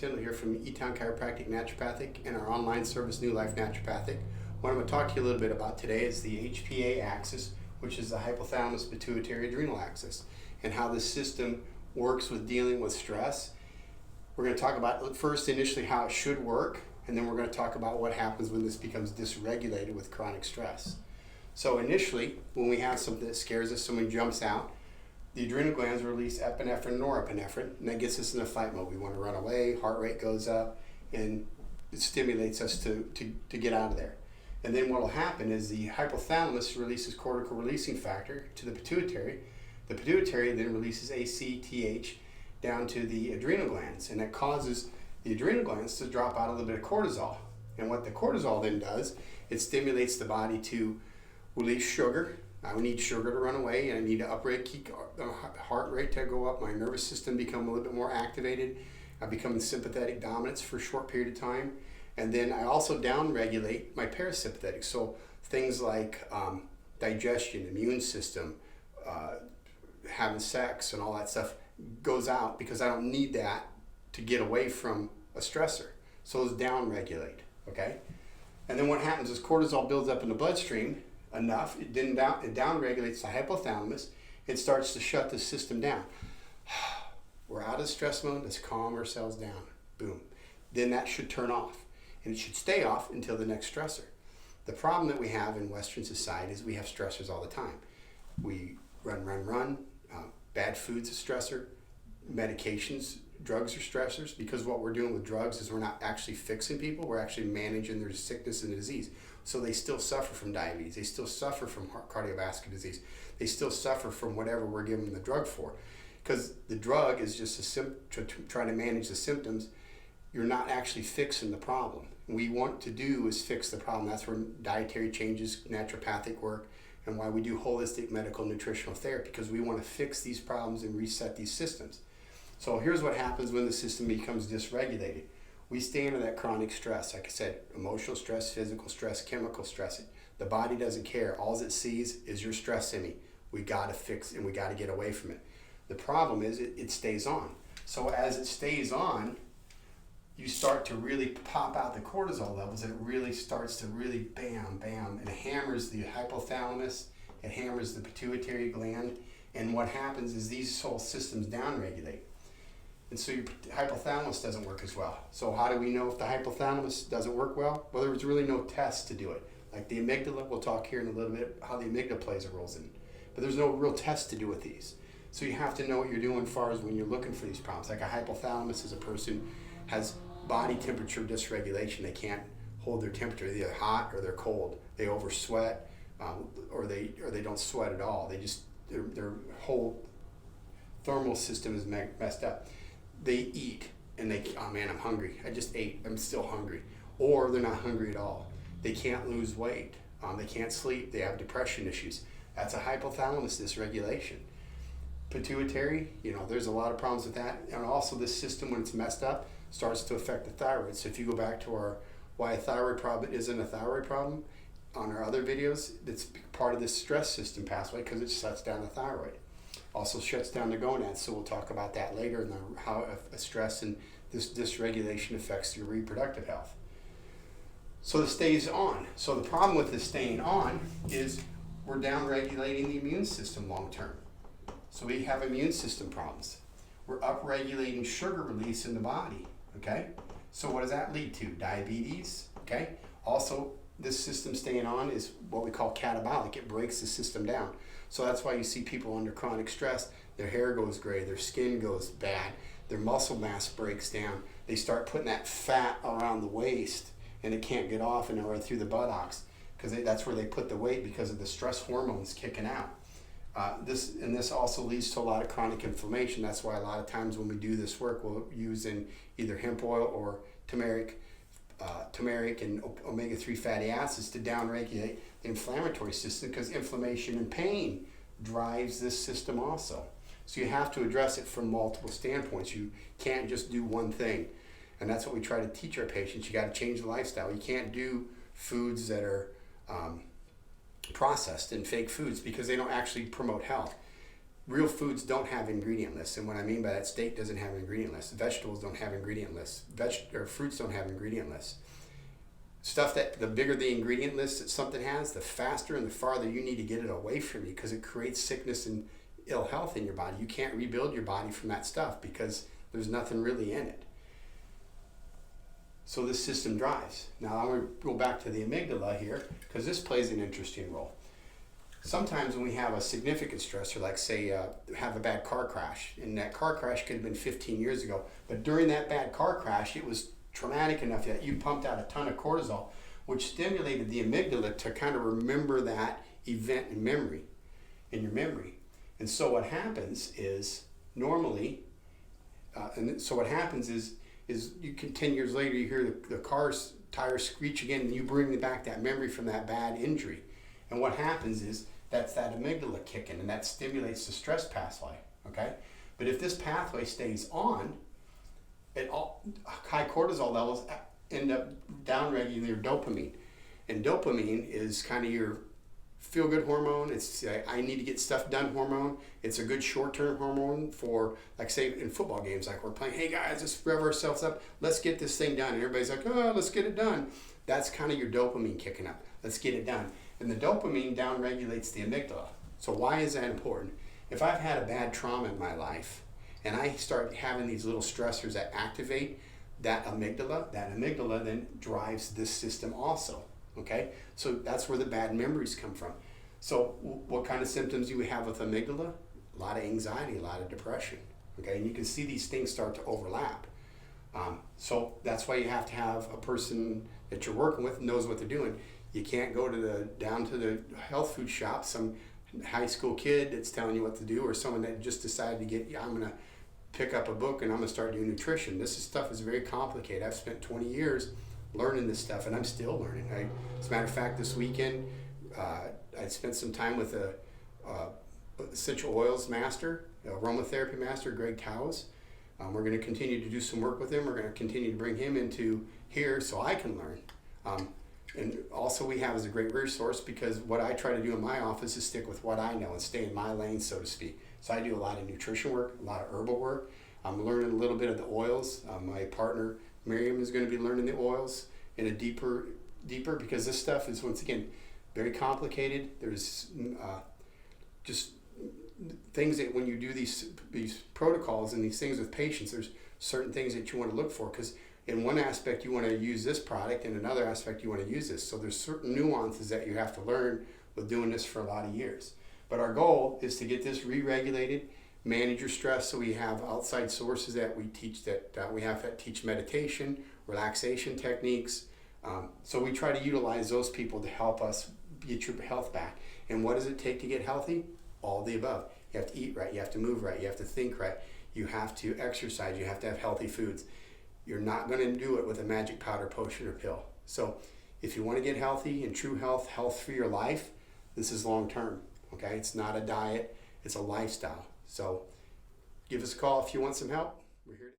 Tyndall here from E-Town Chiropractic Naturopathic and our online service New Life Naturopathic. What I'm going to talk to you a little bit about today is the HPA axis, which is the hypothalamus pituitary adrenal axis, and how this system works with dealing with stress. We're going to talk about first initially how it should work, and then we're going to talk about what happens when this becomes dysregulated with chronic stress. So initially, when we have something that scares us, someone jumps out, the adrenal glands release epinephrine and norepinephrine, and that gets us in a fight mode. We want to run away, heart rate goes up, and it stimulates us to get out of there. And then what will happen is the hypothalamus releases cortical releasing factor to the pituitary. The pituitary then releases ACTH down to the adrenal glands, and that causes the adrenal glands to drop out a little bit of cortisol. And what the cortisol then does, it stimulates the body to release sugar. We need sugar to run away, and I need to keep the heart rate to go up, my nervous system become a little bit more activated. I become in sympathetic dominance for a short period of time. And then I also down-regulate my parasympathetic. So things like digestion, immune system, having sex and all that stuff goes out because I don't need that to get away from a stressor. So those down-regulate, okay? And then what happens is cortisol builds up in the bloodstream enough, it down-regulates the hypothalamus, it starts to shut the system down. We're out of stress mode, let's calm ourselves down, boom. Then that should turn off, and it should stay off until the next stressor. The problem that we have in Western society is we have stressors all the time. We run, bad food's a stressor, medications, drugs are stressors, because what we're doing with drugs is we're not actually fixing people, we're actually managing their sickness and disease. So they still suffer from diabetes, they still suffer from cardiovascular disease, they still suffer from whatever we're giving them the drug for. Because the drug is just trying to manage the symptoms, you're not actually fixing the problem. What we want to do is fix the problem. That's where dietary changes, naturopathic work, and why we do holistic medical nutritional therapy, because we want to fix these problems and reset these systems. So here's what happens when the system becomes dysregulated. We stay under that chronic stress. Like I said, emotional stress, physical stress, chemical stress. The body doesn't care. All it sees is you're stressing me. We got to fix and we got to get away from it. The problem is it stays on. So as it stays on, you start to really pop out the cortisol levels, and it really starts to really bam, bam, and it hammers the hypothalamus, it hammers the pituitary gland, and what happens is these whole systems downregulate. And so your hypothalamus doesn't work as well. So how do we know if the hypothalamus doesn't work well? Well, there's really no test to do it. Like the amygdala, we'll talk here in a little bit how the amygdala plays a role in. But there's no real test to do with these. So you have to know what you're doing as far as when you're looking for these problems. Like a hypothalamus is a person has body temperature dysregulation. They can't hold their temperature. They're either hot or they're cold. They over sweat, or they don't sweat at all. They just their whole thermal system is messed up. They eat and oh man, I'm hungry. I just ate. I'm still hungry. Or they're not hungry at all. They can't lose weight. They can't sleep. They have depression issues. That's a hypothalamus dysregulation. Pituitary, there's a lot of problems with that. And also this system, when it's messed up, starts to affect the thyroid. So if you go back to our why a thyroid problem isn't a thyroid problem on our other videos, it's part of this stress system pathway because it shuts down the thyroid. Also shuts down the gonads, so we'll talk about that later and how stress and this dysregulation affects your reproductive health. So this stays on. So the problem with this staying on is we're down-regulating the immune system long term. So we have immune system problems. We're upregulating sugar release in the body, okay? So what does that lead to? Diabetes, okay? Also, this system staying on is what we call catabolic. It breaks the system down. So that's why you see people under chronic stress, their hair goes gray, their skin goes bad, their muscle mass breaks down. They start putting that fat around the waist and it can't get off and or through the buttocks because that's where they put the weight because of the stress hormones kicking out. This also leads to a lot of chronic inflammation. That's why a lot of times when we do this work, we'll use in either hemp oil or turmeric and omega-3 fatty acids to downregulate the inflammatory system because inflammation and pain drives this system also. So you have to address it from multiple standpoints. You can't just do one thing. And that's what we try to teach our patients. You got to change the lifestyle. You can't do foods that are processed and fake foods because they don't actually promote health. real foods don't have ingredient lists, and what I mean by that, steak doesn't have an ingredient list, vegetables don't have ingredient lists, fruits don't have ingredient lists. Stuff that the bigger the ingredient list that something has, the faster and the farther you need to get it away from you, because it creates sickness and ill health in your body. You can't rebuild your body from that stuff because there's nothing really in it. So this system drives. Now I'm going to go back to the amygdala here, because this plays an interesting role. Sometimes when we have a significant stressor, like say have a bad car crash, and that car crash could have been 15 years ago, but during that bad car crash it was traumatic enough that you pumped out a ton of cortisol, which stimulated the amygdala to kind of remember that event in your memory. And so what happens is normally, is you can 10 years later you hear the car's tires screech again, and you bring back that memory from that bad injury. And what happens is that's that amygdala kicking, and that stimulates the stress pathway, okay? But if this pathway stays on, high cortisol levels end up downregulating your dopamine. And dopamine is kind of your feel-good hormone. It's I need to get stuff done hormone. It's a good short-term hormone for, like say in football games, like we're playing, hey guys, let's rev ourselves up, let's get this thing done. And everybody's like, oh, let's get it done. That's kind of your dopamine kicking up. Let's get it done. And the dopamine downregulates the amygdala. So why is that important? If I've had a bad trauma in my life and I start having these little stressors that activate that amygdala then drives this system also, okay? So that's where the bad memories come from. So what kind of symptoms do we have with amygdala? A lot of anxiety, a lot of depression, okay? And you can see these things start to overlap. So that's why you have to have a person that you're working with knows what they're doing. You can't go down to the health food shop, some high school kid that's telling you what to do, or someone that just decided to I'm going to pick up a book and I'm going to start doing nutrition. Stuff is very complicated. I've spent 20 years learning this stuff, and I'm still learning. As a matter of fact, this weekend, I spent some time with a essential oils master, aromatherapy master, Greg Towers. We're going to continue to do some work with him. We're going to continue to bring him into here so I can learn. And also we have as a great resource, because what I try to do in my office is stick with what I know and stay in my lane, so to speak. So I do a lot of nutrition work, a lot of herbal work. I'm learning a little bit of the oils. My partner, Miriam, is going to be learning the oils in a deeper, because this stuff is, once again, very complicated. There's just things that when you do these protocols and these things with patients, there's certain things that you want to look for, because in one aspect you want to use this product, in another aspect you want to use this. So there's certain nuances that you have to learn with doing this for a lot of years. But our goal is to get this re-regulated, manage your stress. So we have outside sources that we teach, that we have that teach meditation, relaxation techniques. So we try to utilize those people to help us get your health back. And what does it take to get healthy? All the above. You have to eat right, you have to move right, you have to think right, you have to exercise, you have to have healthy foods. You're not going to do it with a magic powder, potion, or pill. So if you want to get healthy and true health for your life, this is long term, okay? It's not a diet, it's a lifestyle. So give us a call if you want some help. We're here.